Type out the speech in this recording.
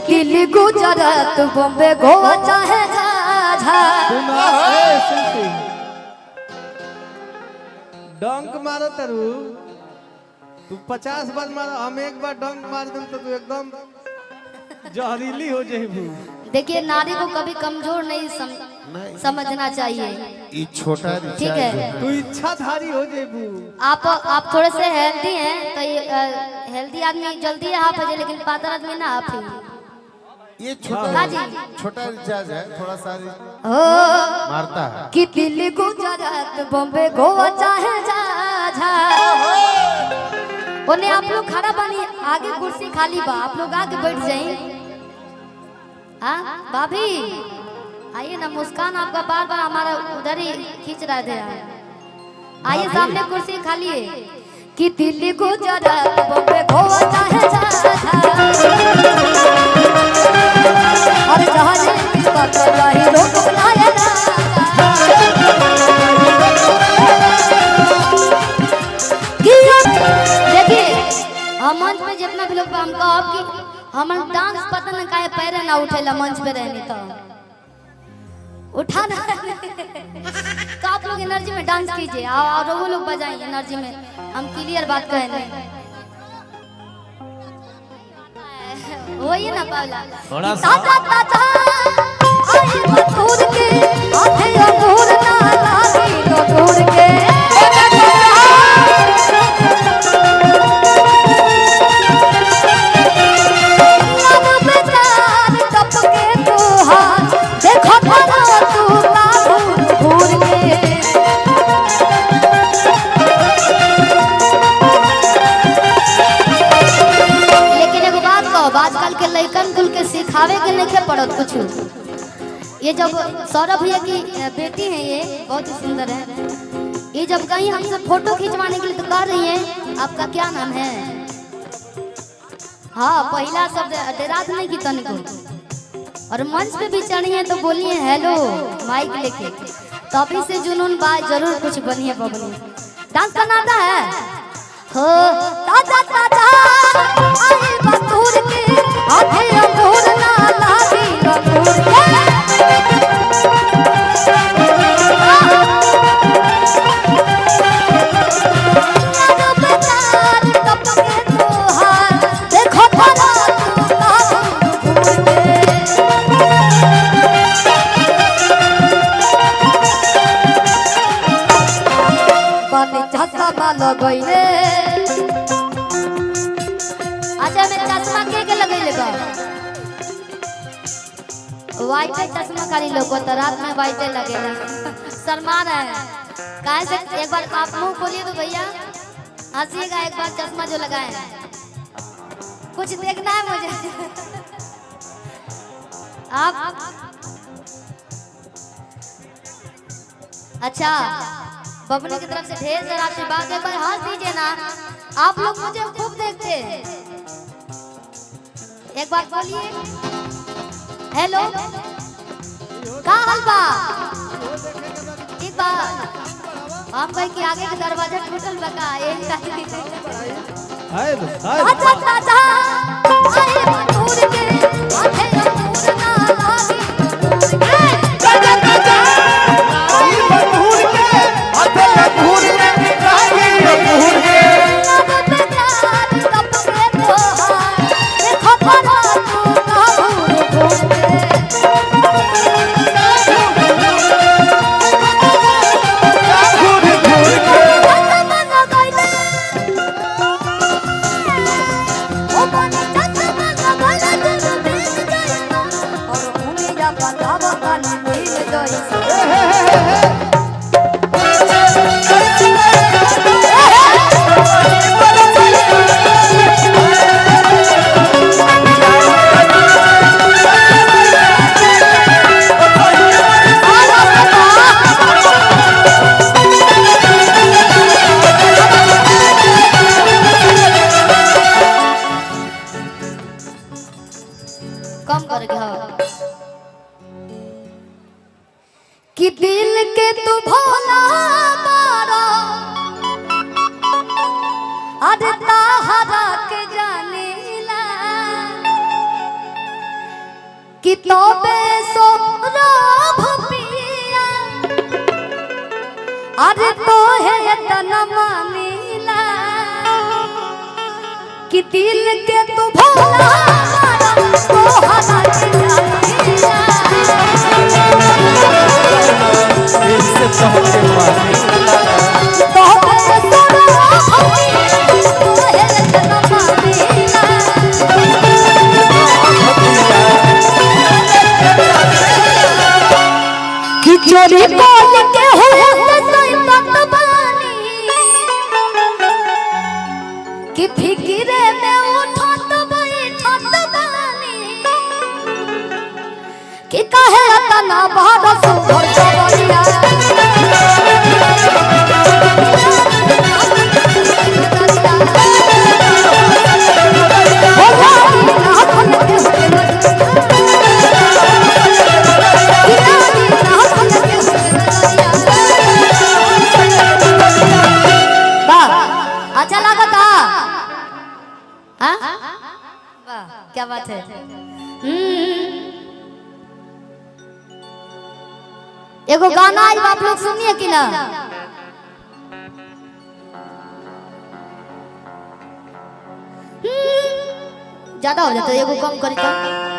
दिल्ली गुजरात बॉम्बे गोवा चाहे डंक मारो तरु तू 50 बार मारो, हम एक बार डंक मार दूं तो तू एकदम जहरीली हो जाएगी। देखिए नारी को कभी कमजोर नहीं समझना चाहिए। ये छोटा ठीक है, तू इच्छाधारी हो जाएगी। आप थोड़े से हेल्दी हैं तो ये हेल्दी आदमी जल्दी हाफ हो जाए, लेकिन पातर आदमी ना हाफ ही। ये छोटा रिचार्ज है, थोड़ा सा मारता है कि दिल्ली गुजरात बॉम्बे गोवा चाहे उन्हें आप लोग खड़ा बनी, आगे कुर्सी खाली बा, आप लोग आगे बैठ जाइए। हाँ भाभी आइए ना, मुस्कान आपका बार बार हमारा उधर ही खींच रहा थे। आइए सामने कुर्सी खाली है। कि दिल्ली गुजरात बॉम्बे गोवा चाहे और जहाँ की बात रही रोक बनाया देखिए हम मंच पे जितना भी लोग हमको आपकी हम डांस पता न काहे पैर ना उठेला मंच पे रहने तो उठा ना तो आप लोग एनर्जी में डांस कीजिए और वो लोग बजाएंगे एनर्जी में। हम क्लियर बात कह रहे हैं, वही ना पावला थोड़ा ताजा ताजा आई मधुर के आधे अंगूर ना लागी तो दूर के आजकल के लड़कन कुल के सिखावे के नहीं पड़त कुछ। ये जब सौरभ भैया की बेटी है, ये बहुत ही सुंदर है, ये जब कहीं हमसे फोटो खिंचवाने के लिए तो कह रही है आपका क्या नाम है। हाँ पहला शब्द डेरात नहीं की तनिको, और मंच पे भी चढ़ी है तो बोलिए हेलो माइक लेके, तभी से जुनून बात जरूर कुछ बनिए बबली। डांस करना आता है हो ताजा ताजा आई बतूर के आधे अंगूर ना लागी अंगूर के देखो बनी चश्मा लगैले। अच्छा मैं चश्मा के लगैले बा, व्हाइट चश्मा खाली लोगो तो रात में व्हाइट लगेगा। शर्मा रहा है काहे से, एक बार आप मुंह खोलिए तो भैया हंसीएगा। एक बार चश्मा जो लगाए हैं कुछ देखना है मुझे आप अच्छा बबनी की तरफ से ढेर सारा आशीर्वाद, एक बार हंस दीजिए ना। आप लोग मुझे खूब देखते हैं, एक बार बोलिए हेलो का हाल बा। एक बार हम भाई के आगे का दरवाजा टूटल बका एक हाय ताजा ताजा आई मधुर के आधे अंगूर ना लागी ताजा ताजा आई मधुर के आधे अंगूर ना लागी अंगूर के बेकार कब के तो देखो भला तू का भूल कम करके हाँ कि दिल के तू भोला बारा अरे ताहरा के जानीला कि तो बेसो पिया अरे तो है तना मानीला कि दिल के तू भोला तो हरा इससे पहले मानीला तो बेसो तो है तना मानीला कि चोरी बोल के हुए ससुर पतवानी कि फिकिरे में उठत बैठत बानी कि कहे तना भारत सुभर जवनिया अच्छा लगा था हाँ वाह क्या बात है एगो गाना आज आप लोग सुनिए कि ना ज्यादा हो जाता है एगो कम करी तो